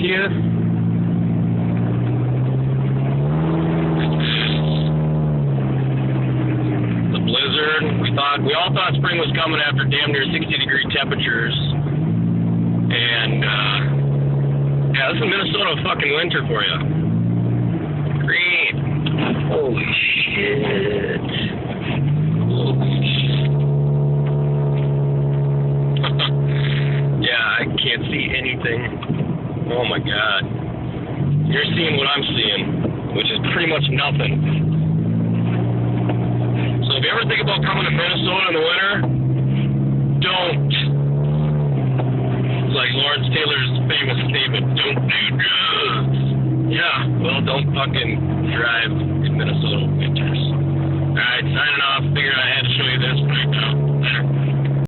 you. The blizzard. We all thought spring was coming after damn near 60-degree temperatures. And, yeah, this is Minnesota fucking winter for you. Green. Holy shit. Holy shit. Yeah, I can't see anything. Oh my god. You're seeing what I'm seeing, which is pretty much nothing. So if you ever think about coming to Minnesota in the winter, don't. It's like Lawrence Taylor's famous statement, don't do drugs. Yeah, well, don't fucking drive in Minnesota winters. Alright, signing off.